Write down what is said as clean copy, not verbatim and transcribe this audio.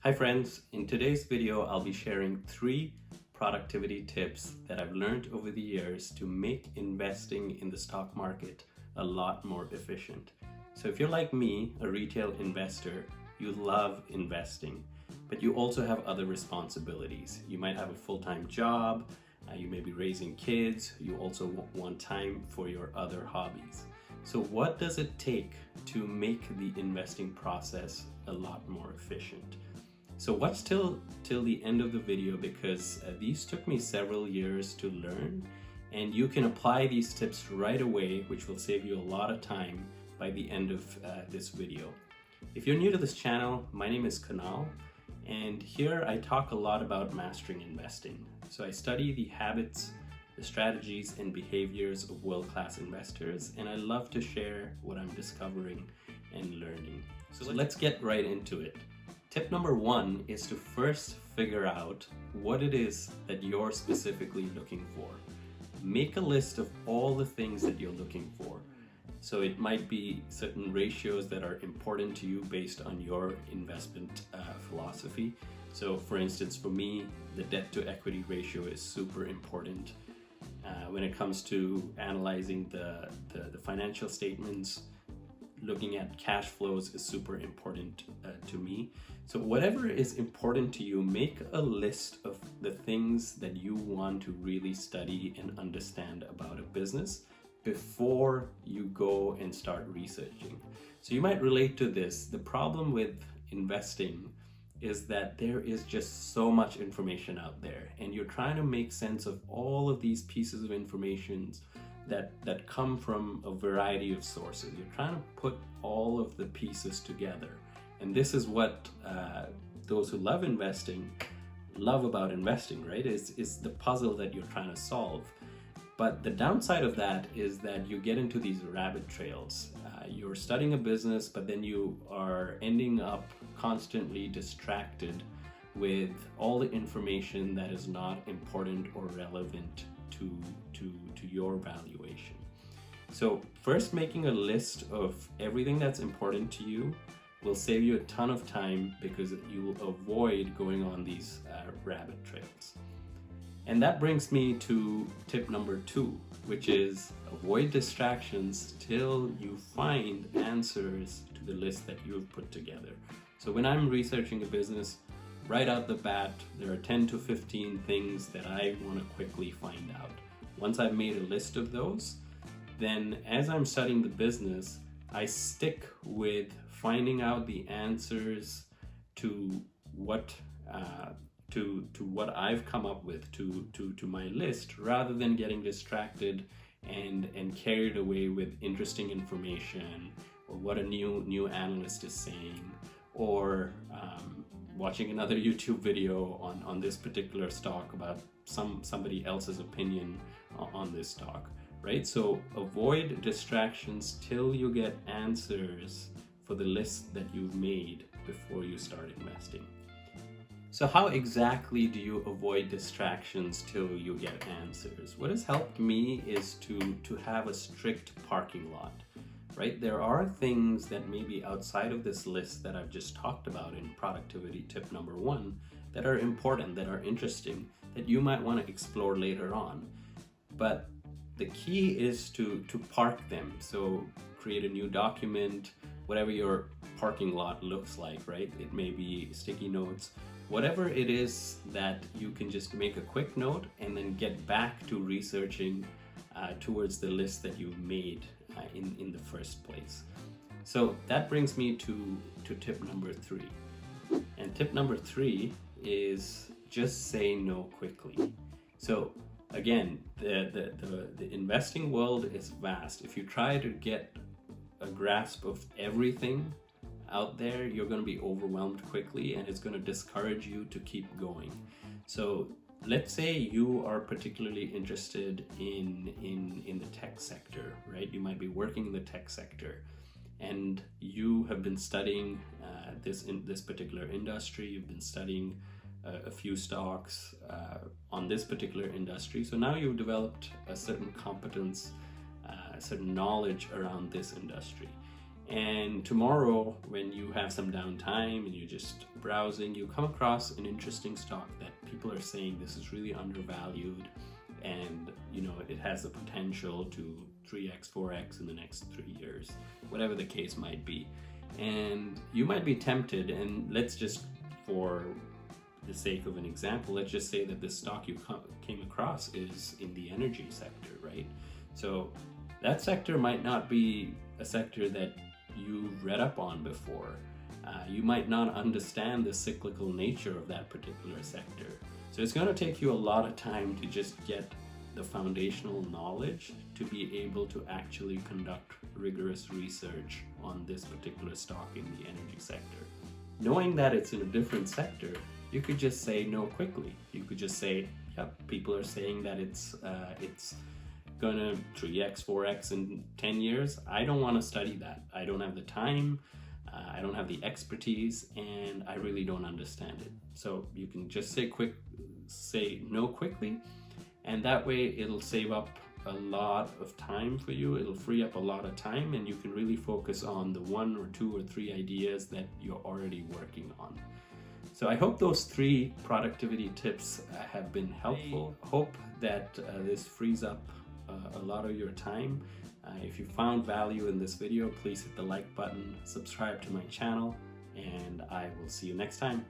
Hi friends, in today's video I'll be sharing 3 productivity tips that I've learned over the years to make investing in the stock market a lot more efficient. So if you're like me, a retail investor, you love investing, but you also have other responsibilities. You might have a full-time job, you may be raising kids, you also want time for your other hobbies. So what does it take to make the investing process a lot more efficient? So watch till the end of the video because these took me several years to learn, and you can apply these tips right away, which will save you a lot of time by the end of this video. If you're new to this channel, my name is Kunal, and here I talk a lot about mastering investing. So I study the habits, the strategies and behaviors of world-class investors, and I love to share what I'm discovering and learning. So let's get right into it. Tip number 1 is to first figure out what it is that you're specifically looking for. Make a list of all the things that you're looking for. So it might be certain ratios that are important to you based on your investment philosophy. So for instance, for me, the debt to equity ratio is super important. When it comes to analyzing the financial statements, looking at cash flows is super important to me. So whatever is important to you, make a list of the things that you want to really study and understand about a business before you go and start researching. So you might relate to this. The problem with investing is that there is just so much information out there, and you're trying to make sense of all of these pieces of information that come from a variety of sources. You're trying to put all of the pieces together. And this is what those who love investing love about investing, right? Is the puzzle that you're trying to solve. But the downside of that is that you get into these rabbit trails. You're studying a business, but then you are ending up constantly distracted with all the information that is not important or relevant to your valuation. So first, making a list of everything that's important to you will save you a ton of time because you will avoid going on these rabbit trails. And that brings me to tip number 2, which is avoid distractions till you find answers to the list that you've put together. So when I'm researching a business, right out the bat, there are 10 to 15 things that I want to quickly find out. Once I've made a list of those, then as I'm studying the business, I stick with finding out the answers to what what I've come up with to my list, rather than getting distracted and carried away with interesting information or what a new analyst is saying, or watching another YouTube video on this particular stock about somebody else's opinion on this stock, right? So avoid distractions till you get answers for the list that you've made before you start investing. So how exactly do you avoid distractions till you get answers? What has helped me is to have a strict parking lot, right? There are things that may be outside of this list that I've just talked about in productivity tip number 1 that are important, that are interesting, that you might want to explore later on. But the key is to park them. So create a new document, whatever your parking lot looks like, right? It may be sticky notes, whatever it is that you can just make a quick note and then get back to researching towards the list that you've made in the first place. So that brings me to tip number 3. And tip number 3 is just say no quickly. So again, the investing world is vast. If you try to get a grasp of everything out there, you're going to be overwhelmed quickly, and it's going to discourage you to keep going. So let's say you are particularly interested in the tech sector, right? You might be working in the tech sector, and you have been studying this particular industry. You've been studying a few stocks on this particular industry. So now you've developed a certain competence, certain knowledge around this industry. And tomorrow, when you have some downtime and you're just browsing, you come across an interesting stock that people are saying this is really undervalued, and it has the potential to 3x 4x in the next 3 years, whatever the case might be. And you might be tempted, and let's just, for the sake of an example, let's just say that this stock you came across is in the energy sector, right? So that sector might not be a sector that you've read up on before. You might not understand the cyclical nature of that particular sector. So it's going to take you a lot of time to just get the foundational knowledge to be able to actually conduct rigorous research on this particular stock in the energy sector. Knowing that it's in a different sector, you could just say no quickly. You could just say, yep, people are saying that it's gonna 3x 4x in 10 years. I don't want to study that. I don't have the time, I don't have the expertise, and I really don't understand it. So you can just say no quickly, and that way it'll save up a lot of time for you. It'll free up a lot of time, and you can really focus on the 1 or 2 or 3 ideas that you're already working on. So I hope those 3 productivity tips have been helpful. I hope that this frees up a lot of your time. If you found value in this video, please hit the like button, subscribe to my channel, and I will see you next time.